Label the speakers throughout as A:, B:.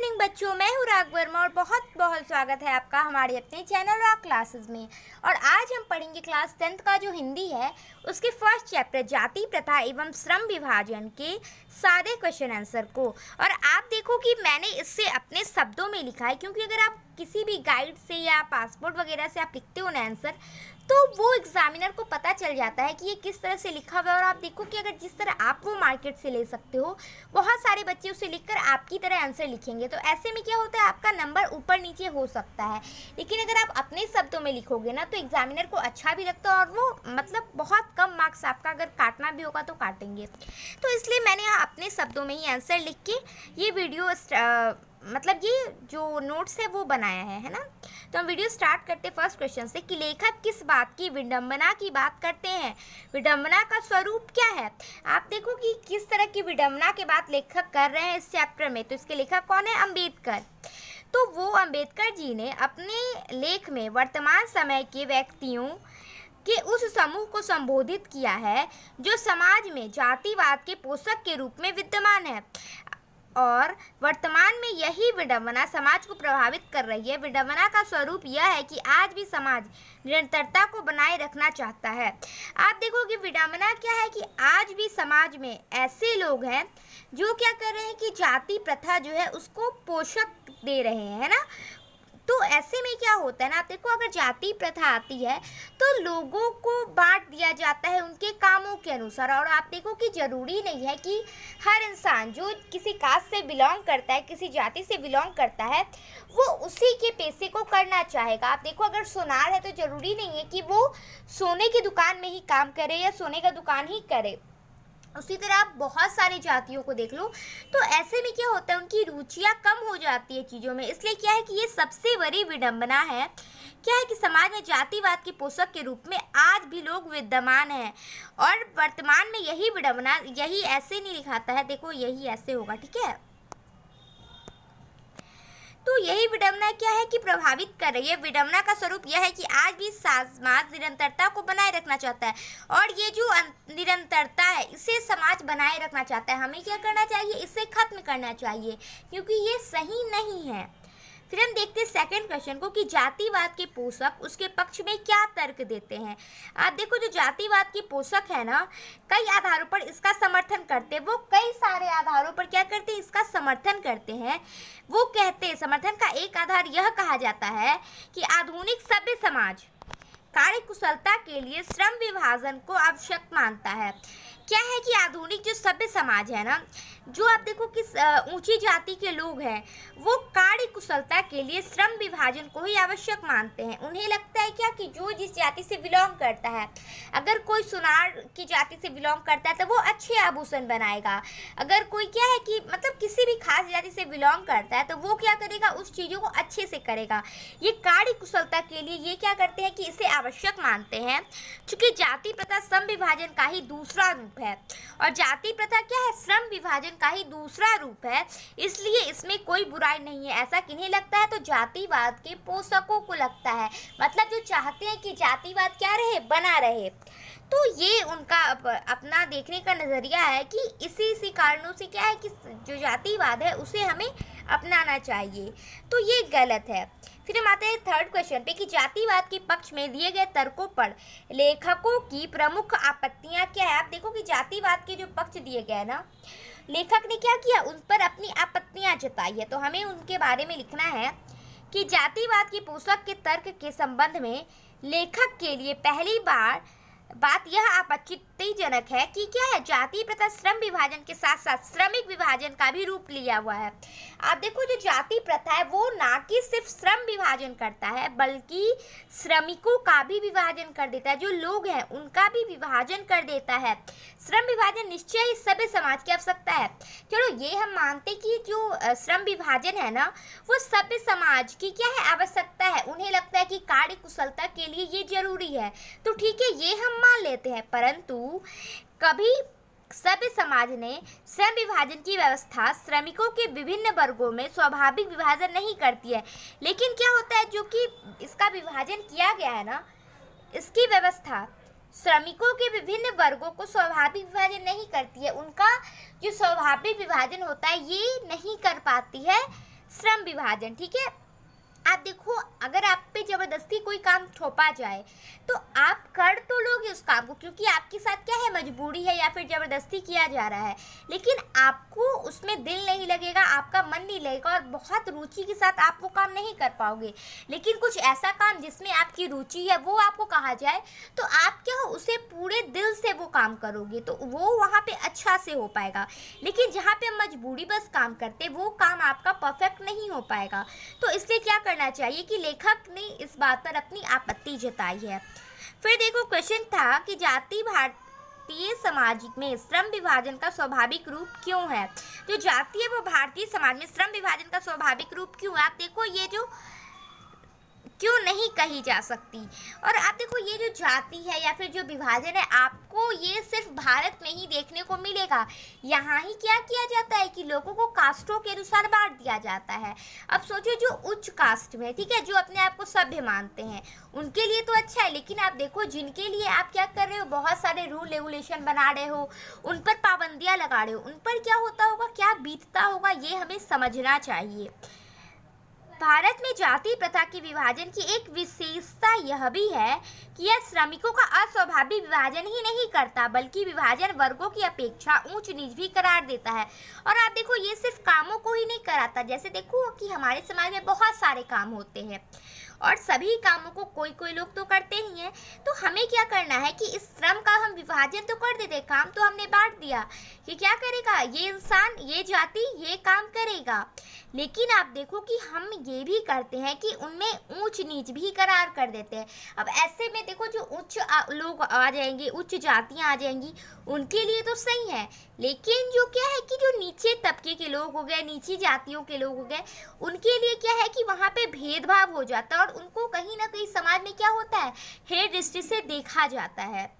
A: Evening बच्चों, मैं हूँ राग वर्मा और बहुत बहुत स्वागत है आपका हमारे अपने चैनल राग क्लासेस में। और आज हम पढ़ेंगे क्लास 10th का जो हिंदी है उसके फर्स्ट चैप्टर जाति प्रथा एवं श्रम विभाजन के सारे क्वेश्चन आंसर को। और आप देखो कि मैंने इससे अपने शब्दों में लिखा है, क्योंकि अगर आप किसी भी गाइड से या पासपोर्ट वगैरह से आप लिखते हो ना आंसर, तो वो एग्जामिनर को पता चल जाता है कि ये किस तरह से लिखा हुआ है। और आप देखो कि अगर जिस तरह आप वो मार्केट से ले सकते हो, बहुत सारे बच्चे उसे लिखकर आपकी तरह आंसर लिखेंगे, तो ऐसे में क्या होता है, आपका नंबर ऊपर नीचे हो सकता है। लेकिन अगर आप अपने शब्दों में लिखोगे ना, तो एग्जामिनर को अच्छा भी लगता है और वो मतलब बहुत कम मार्क्स आपका अगर काटना भी होगा तो काटेंगे। तो इसलिए मैंने यहाँ अपने शब्दों में ही आंसर लिख के ये वीडियो मतलब ये जो नोट्स है वो बनाया है ना। तो हम वीडियो स्टार्ट करते फर्स्ट क्वेश्चन से कि लेखक किस बात की विडंबना की बात करते हैं। विडंबना का स्वरूप क्या है। आप देखो कि किस तरह की विडंबना की बात लेखक कर रहे हैं इस चैप्टर में। तो इसके लेखक कौन है, अम्बेडकर। तो वो अम्बेडकर जी ने अपने लेख में वर्तमान समय के व्यक्तियों के उस समूह को संबोधित किया है जो समाज में जातिवाद के पोषक के रूप में विद्यमान है, और वर्तमान में यही विडंबना समाज को प्रभावित कर रही है। विडंबना का स्वरूप यह है कि आज भी समाज निरंतरता को बनाए रखना चाहता है। आप देखो कि विडंबना क्या है कि आज भी समाज में ऐसे लोग हैं जो क्या कर रहे हैं कि जाति प्रथा जो है उसको पोषक दे रहे हैं, है ना। तो ऐसे में क्या होता है ना, आप देखो अगर जाति प्रथा आती है तो लोगों को बांट दिया जाता है उनके कामों के अनुसार। और आप देखो कि ज़रूरी नहीं है कि हर इंसान जो किसी कास्ट से बिलोंग करता है, किसी जाति से बिलोंग करता है, वो उसी के पेशे को करना चाहेगा। आप देखो अगर सोनार है तो ज़रूरी नहीं है कि वो सोने की दुकान में ही काम करे या सोने का दुकान ही करे। उसी तरह आप बहुत सारी जातियों को देख लो, तो ऐसे में क्या होता है, उनकी रुचियाँ कम हो जाती है चीज़ों में। इसलिए क्या है कि ये सबसे बड़ी विडंबना है। क्या है कि समाज में जातिवाद के पोषक के रूप में आज भी लोग विद्यमान हैं, और वर्तमान में यही विडंबना, यही ऐसे नहीं लिखाता है, देखो यही ऐसे होगा, ठीक है। तो यही विडंबना क्या है कि प्रभावित कर रही है। विडंबना का स्वरूप यह है कि आज भी समाज निरंतरता को बनाए रखना चाहता है, और ये जो निरंतरता है इसे समाज बनाए रखना चाहता है। हमें क्या करना चाहिए, इसे खत्म करना चाहिए, क्योंकि ये सही नहीं है। फिर हम देखते हैं सेकंड क्वेश्चन को कि जातिवाद के पोषक उसके पक्ष में क्या तर्क देते हैं। आप देखो जो जातिवाद के पोषक है ना, कई आधारों पर इसका समर्थन करते हैं। वो कई सारे आधारों पर क्या करते हैं, इसका समर्थन करते हैं। वो कहते हैं, समर्थन का एक आधार यह कहा जाता है कि आधुनिक सभ्य समाज कार्य कुशलता के लिए श्रम विभाजन को आवश्यक मानता है। क्या है कि आधुनिक जो सभ्य समाज है ना, जो आप देखो कि ऊंची जाति के लोग हैं, वो कार्य कुशलता के लिए श्रम विभाजन को ही आवश्यक मानते हैं। उन्हें लगता है क्या कि जो जिस जाति से बिलोंग करता है, अगर कोई सुनार की जाति से बिलोंग करता है तो वो अच्छे आभूषण बनाएगा। अगर कोई क्या है कि मतलब किसी भी खास जाति से बिलोंग करता है तो वो क्या करेगा, उस चीज़ों को अच्छे से करेगा। ये कार्य कुशलता के लिए ये क्या करते हैं कि इसे आवश्यक मानते हैं। चूँकि जाति प्रथा श्रम विभाजन का ही दूसरा रूप है, और जाति प्रथा क्या है, श्रम विभाजन का ही दूसरा रूप है, इसलिए इसमें कोई बुराई नहीं है। ऐसा किन्हें लगता है, तो जातिवाद के पोषकों को लगता है, मतलब जो चाहते हैं कि जातिवाद क्या रहे, बना रहे। तो ये उनका अपना देखने का नज़रिया है कि इसी कारणों से क्या है कि जो जातिवाद है उसे हमें अपनाना चाहिए। तो ये गलत है। फिर हम आते हैं थर्ड क्वेश्चन पे कि जातिवाद के पक्ष में दिए गए तर्कों पर लेखकों की प्रमुख आपत्तियां क्या है। आप देखो कि जातिवाद के जो पक्ष दिए गए ना, लेखक ने क्या किया, उन पर अपनी आपत्तियां जताई है। तो हमें उनके बारे में लिखना है कि जातिवाद के पोषक के तर्क के संबंध में लेखक के लिए पहली बात यह आपत्तिजनक है कि क्या है, जाति प्रथा श्रम विभाजन के साथ साथ श्रमिक विभाजन का भी रूप लिया हुआ है। आप देखो जो जाति प्रथा है वो ना कि सिर्फ श्रम विभाजन करता है, बल्कि श्रमिकों का भी विभाजन कर देता है। जो लोग हैं उनका भी विभाजन कर देता है। श्रम विभाजन निश्चय ही सभ्य समाज की आवश्यकता है। चलो ये हम मानते कि जो श्रम विभाजन है ना, वो सभ्य समाज की क्या है, आवश्यकता है। उन्हें लगता है कि कार्य कुशलता के लिए ये जरूरी है, तो ठीक है, ये हम मान लेते हैं। परंतु कभी सभ्य समाज ने श्रम विभाजन की व्यवस्था श्रमिकों के विभिन्न वर्गों में स्वाभाविक विभाजन नहीं करती है। लेकिन क्या होता है, जो कि इसका विभाजन किया गया है ना, इसकी व्यवस्था श्रमिकों के विभिन्न वर्गों को स्वाभाविक विभाजन नहीं करती है। उनका जो स्वाभाविक विभाजन होता है ये नहीं कर पाती है श्रम विभाजन, ठीक है। आप देखो, अगर आप पे जबरदस्ती कोई काम थोपा जाए तो आप कर तो लोगे उस काम को, क्योंकि आपके साथ क्या है, मजबूरी है या फिर जबरदस्ती किया जा रहा है, लेकिन आपको उसमें दिल नहीं लगेगा, आपका मन नहीं लगेगा और बहुत रुचि के साथ आप वो काम नहीं कर पाओगे। लेकिन कुछ ऐसा काम जिसमें आपकी रुचि है वो आपको कहा जाए तो आप क्या हो, उसे पूरे दिल से वो काम करोगे तो वो वहाँ पे अच्छा से हो पाएगा। लेकिन जहाँ पे हम मजबूरी बस काम करते, वो काम आपका परफेक्ट नहीं हो पाएगा। तो इसलिए क्या करना चाहिए कि लेखक ने इस बात पर अपनी आपत्ति जताई है। फिर देखो, क्वेश्चन था कि जाति भारतीय समाज में श्रम विभाजन का स्वाभाविक रूप क्यों है। जो जाति है वो भारतीय समाज में श्रम विभाजन का स्वाभाविक रूप क्यों है। आप देखो, ये जो क्यों नहीं कही जा सकती। और आप देखो, ये जो जाति है या फिर जो विभाजन है, आपको ये सिर्फ भारत में ही देखने को मिलेगा। यहाँ ही क्या किया जाता है कि लोगों को कास्टों के अनुसार बांट दिया जाता है। अब सोचो, जो उच्च कास्ट में, ठीक है, जो अपने आप को सभ्य मानते हैं, उनके लिए तो अच्छा है, लेकिन आप देखो जिनके लिए आप क्या कर रहे हो, बहुत सारे रूल रेगुलेशन बना रहे हो, उन पर पाबंदियाँ लगा रहे हो, उन पर क्या होता होगा, क्या बीतता होगा, ये हमें समझना चाहिए। भारत में जाति प्रथा के विभाजन की एक विशेषता यह भी है कि यह श्रमिकों का अस्वाभाविक विभाजन ही नहीं करता, बल्कि विभाजन वर्गों की अपेक्षा ऊंच नीच भी करार देता है। और आप देखो, ये सिर्फ कामों को ही नहीं कराता। जैसे देखो कि हमारे समाज में बहुत सारे काम होते हैं और सभी कामों को कोई कोई लोग तो करते ही हैं। तो हमें क्या करना है कि इस श्रम का हम विभाजन तो कर देते, काम तो हमने बांट दिया कि क्या करेगा ये इंसान, ये जाति ये काम करेगा, लेकिन आप देखो कि हम ये भी करते हैं कि उनमें ऊंच नीच भी करार कर देते हैं। अब ऐसे में देखो, जो उच्च लोग आ जाएंगे, उच्च जातियां आ जाएंगी, उनके लिए तो सही है, लेकिन जो क्या है कि जो नीचे तबके के लोग हो गए, नीची जातियों के लोग हो गए, उनके लिए क्या है कि वहाँ पे भेदभाव हो जाता है और उनको कहीं ना कहीं समाज में क्या होता है, हेय दृष्टि से देखा जाता है,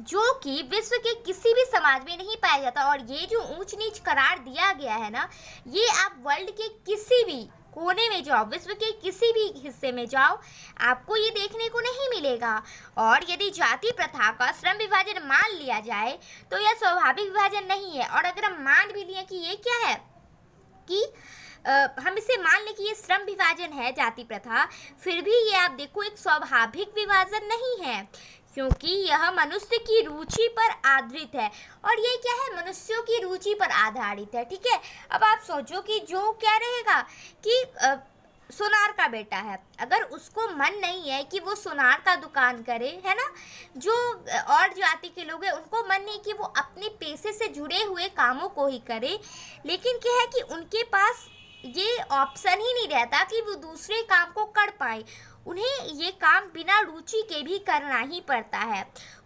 A: जो कि विश्व के किसी भी समाज में नहीं पाया जाता। और ये जो ऊंच नीच करार दिया गया है ना, ये आप वर्ल्ड के किसी भी कोने में जाओ, विश्व के किसी भी हिस्से में जाओ, आपको ये देखने को नहीं मिलेगा। और यदि जाति प्रथा का श्रम विभाजन मान लिया जाए तो यह स्वाभाविक विभाजन नहीं है। और अगर हम मान भी लिए कि ये क्या है कि हम इसे मान लें कि ये श्रम विभाजन है, जाति प्रथा, फिर भी ये आप देखो एक स्वाभाविक विभाजन नहीं है, क्योंकि यह मनुष्य की रुचि पर आधारित है। और ये क्या है, मनुष्यों की रुचि पर आधारित है, ठीक है। अब आप सोचो कि जो क्या रहेगा कि सोनार का बेटा है, अगर उसको मन नहीं है कि वो सोनार का दुकान करे, है ना, जो और जाति के लोग हैं उनको मन नहीं कि वो अपने पेशे से जुड़े हुए कामों को ही करे, लेकिन क्या है कि उनके पास ये ऑप्शन ही नहीं रहता कि वो दूसरे काम को कर पाए, उन्हें ये काम बिना रुचि के भी करना ही पड़ता है।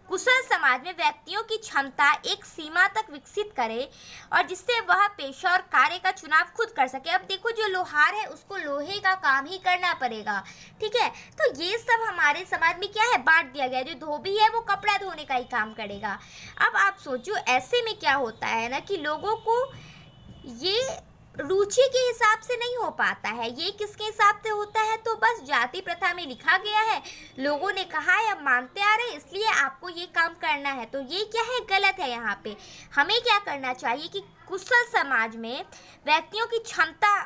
A: कुशल समाज में व्यक्तियों की क्षमता एक सीमा तक विकसित करे और जिससे वह पेशा और कार्य का चुनाव खुद कर सके। अब देखो, जो लोहार है उसको लोहे का काम ही करना पड़ेगा, ठीक है। तो ये सब हमारे समाज में क्या है, बांट दिया गया। जो धोबी है वो कपड़ा धोने का ही काम करेगा। अब आप सोचो, ऐसे में क्या होता है ना कि लोगों को ये रुचि के हिसाब से नहीं हो पाता है, ये किसके हिसाब से होता है, तो बस जाति प्रथा में लिखा गया है, लोगों ने कहा है, अब मानते आ रहे हैं, इसलिए आपको ये काम करना है। तो ये क्या है, गलत है। यहाँ पे हमें क्या करना चाहिए कि कुशल समाज में व्यक्तियों की क्षमता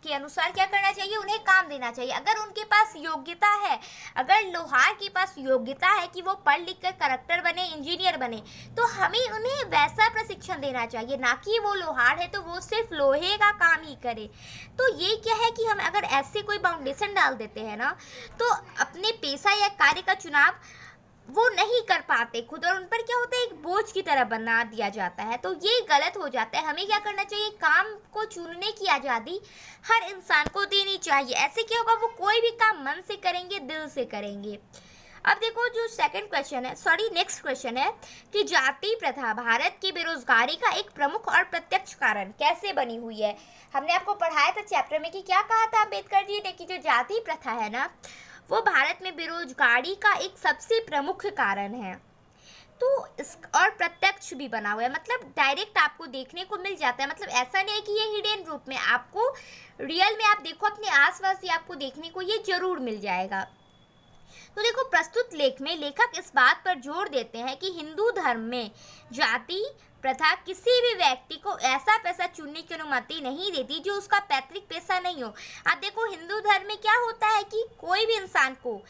A: के अनुसार क्या करना चाहिए, उन्हें काम देना चाहिए। अगर उनके पास योग्यता है, अगर लोहार के पास योग्यता है कि वो पढ़ लिख कर कलेक्टर बने, इंजीनियर बने, तो हमें उन्हें वैसा प्रशिक्षण देना चाहिए, ना कि वो लोहार है तो वो सिर्फ लोहे का काम ही करे। तो ये क्या है कि हम अगर ऐसे कोई बाउंडेशन डाल देते हैं ना, तो अपने पेशा या कार्य का चुनाव वो नहीं कर पाते खुद, और उन पर क्या होता है, एक बोझ की तरह बना दिया जाता है। तो ये गलत हो जाता है। हमें क्या करना चाहिए, काम को चुनने की आज़ादी हर इंसान को देनी चाहिए। ऐसे क्या होगा, वो कोई भी काम मन से करेंगे, दिल से करेंगे। अब देखो, जो नेक्स्ट क्वेश्चन है कि जाति प्रथा भारत की बेरोजगारी का एक प्रमुख और प्रत्यक्ष कारण कैसे बनी हुई है। हमने आपको पढ़ाया था चैप्टर में कि क्या कहा था अम्बेडकर जी ने कि जो जाति प्रथा है ना, वो भारत में बेरोजगारी का एक सबसे प्रमुख कारण है। तो इस और प्रत्यक्ष भी बना हुआ है, मतलब डायरेक्ट आपको देखने को मिल जाता है। मतलब ऐसा नहीं है कि ये हिडन रूप में, आपको रियल में आप देखो अपने आसपास ही आपको देखने को ये जरूर मिल जाएगा। तो देखो, प्रस्तुत लेख में लेखक इस बात पर जोर देते हैं कि हिंदू धर्म में जाति प्रथा किसी भी व्यक्ति को ऐसा पैसा चुनने की अनुमति नहीं देती जो उसका पैतृक पेशा नहीं हो। अब देखो हिंदू धर्म में क्या होता है कि कोई भी इंसान को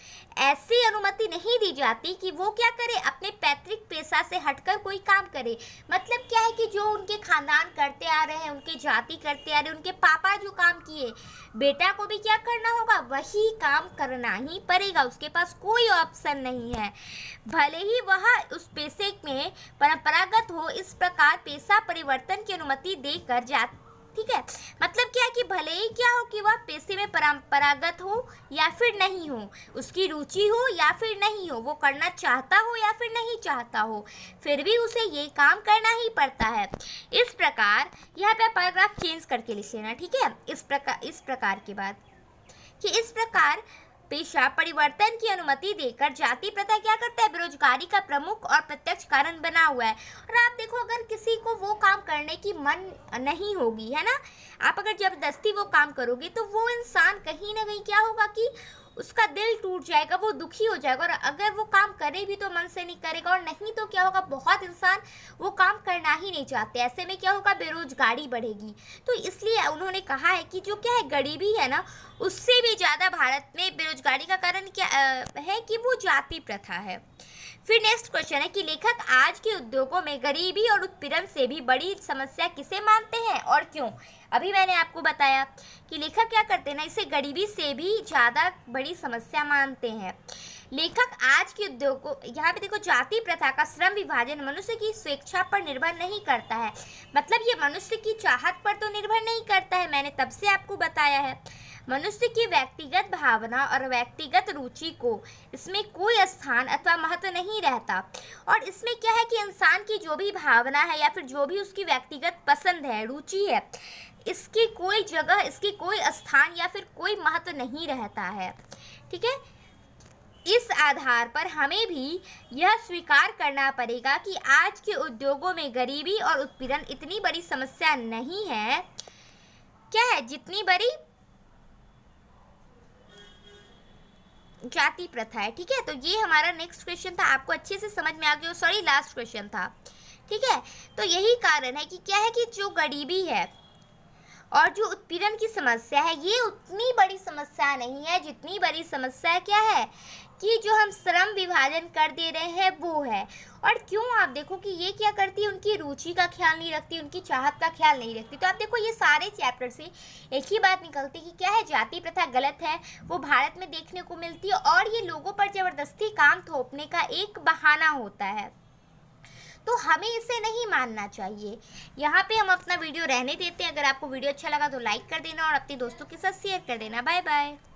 A: ऐसी अनुमति नहीं दी जाती कि वो क्या करे, अपने पैतृक पेशा से हटकर कोई काम करे। मतलब क्या है कि जो उनके खानदान करते आ रहे हैं, उनके जाति करते आ रहे हैं, उनके पापा जो काम किए, बेटा को भी क्या करना होगा, वही काम करना ही पड़ेगा, उसके पास कोई ऑप्शन नहीं है, भले ही वह उस पेशे में परंपरागत हो। इस प्रकार पेशा परिवर्तन की अनुमति देकर जाती, ठीक है। मतलब क्या है कि भले ही क्या हो कि वह पेशे में परंपरागत हो या फिर नहीं हो, उसकी रुचि हो या फिर नहीं हो, वो करना चाहता हो या फिर नहीं चाहता हो, फिर भी उसे ये काम करना ही पड़ता है। इस प्रकार यहाँ पे पैराग्राफ चेंज करके लिख लेना, ठीक है। इस प्रकार के बाद कि इस प्रकार पेशा परिवर्तन की अनुमति देकर जाति प्रथा क्या करता है, बेरोजगारी का प्रमुख और प्रत्यक्ष कारण बना हुआ है। और आप देखो अगर किसी को वो काम करने की मन नहीं होगी, है ना, आप अगर जबरदस्ती वो काम करोगे तो वो इंसान कहीं ना कहीं क्या होगा कि उसका दिल टूट जाएगा, वो दुखी हो जाएगा, और अगर वो काम करे भी तो मन से नहीं करेगा, और नहीं तो क्या होगा, बहुत इंसान वो काम करना ही नहीं चाहते। ऐसे में क्या होगा, बेरोजगारी बढ़ेगी। तो इसलिए उन्होंने कहा है कि जो क्या है, गरीबी है ना, उससे भी ज़्यादा भारत में बेरोजगारी का कारण क्या है कि वो जाति प्रथा है। फिर नेक्स्ट क्वेश्चन है कि लेखक आज के उद्योगों में गरीबी और उत्पीड़न से भी बड़ी समस्या किसे मानते हैं और क्यों। अभी मैंने आपको बताया कि लेखक क्या करते हैं ना, इसे गरीबी से भी ज़्यादा बड़ी समस्या मानते हैं। लेखक आज के उद्योगों, यहाँ पे देखो, जाति प्रथा का श्रम विभाजन मनुष्य की स्वेच्छा पर निर्भर नहीं करता है। मतलब ये मनुष्य की चाहत पर तो निर्भर नहीं करता है, मैंने तब से आपको बताया है। मनुष्य की व्यक्तिगत भावना और व्यक्तिगत रुचि को इसमें कोई स्थान अथवा महत्व नहीं रहता। और इसमें क्या है कि इंसान की जो भी भावना है या फिर जो भी उसकी व्यक्तिगत पसंद है, रुचि है, इसकी कोई जगह, इसकी कोई स्थान या फिर कोई महत्व नहीं रहता है, ठीक है। इस आधार पर हमें भी यह स्वीकार करना पड़ेगा कि आज के उद्योगों में गरीबी और उत्पीड़न इतनी बड़ी समस्या नहीं है, क्या है, जितनी बड़ी जाति प्रथा है, ठीक है। तो ये हमारा नेक्स्ट क्वेश्चन था, आपको अच्छे से समझ में आ गया, सॉरी लास्ट क्वेश्चन था, ठीक है। तो यही कारण है कि क्या है कि जो गरीबी है और जो उत्पीड़न की समस्या है, ये उतनी बड़ी समस्या नहीं है जितनी बड़ी समस्या क्या है कि जो हम श्रम विभाजन कर दे रहे हैं वो है। और क्यों, आप देखो कि ये क्या करती है, उनकी रुचि का ख्याल नहीं रखती, उनकी चाहत का ख्याल नहीं रखती। तो आप देखो ये सारे चैप्टर से एक ही बात निकलती कि क्या है, जाति प्रथा गलत है, वो भारत में देखने को मिलती है, और ये लोगों पर जबरदस्ती काम थोपने का एक बहाना होता है। तो हमें इसे नहीं मानना चाहिए। यहाँ पे हम अपना वीडियो रहने देते हैं। अगर आपको वीडियो अच्छा लगा तो लाइक कर देना और अपने दोस्तों के साथ शेयर कर देना। Bye bye.